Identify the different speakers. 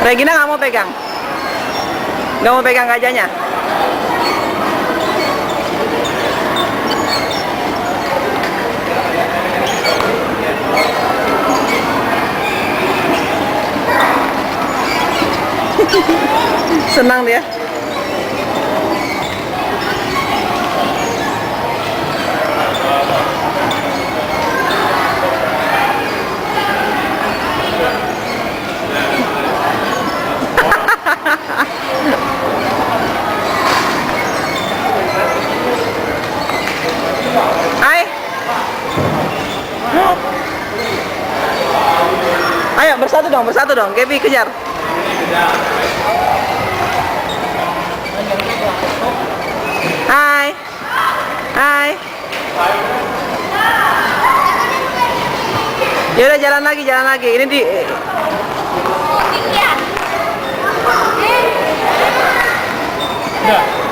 Speaker 1: Regina nggak mau pegang? Nggak mau pegang gajahnya? Senang dia. Hai. Ayo bersatu dong. Gaby kejar. Hai. Hai. Yaudah jalan lagi. Ini di
Speaker 2: Ya.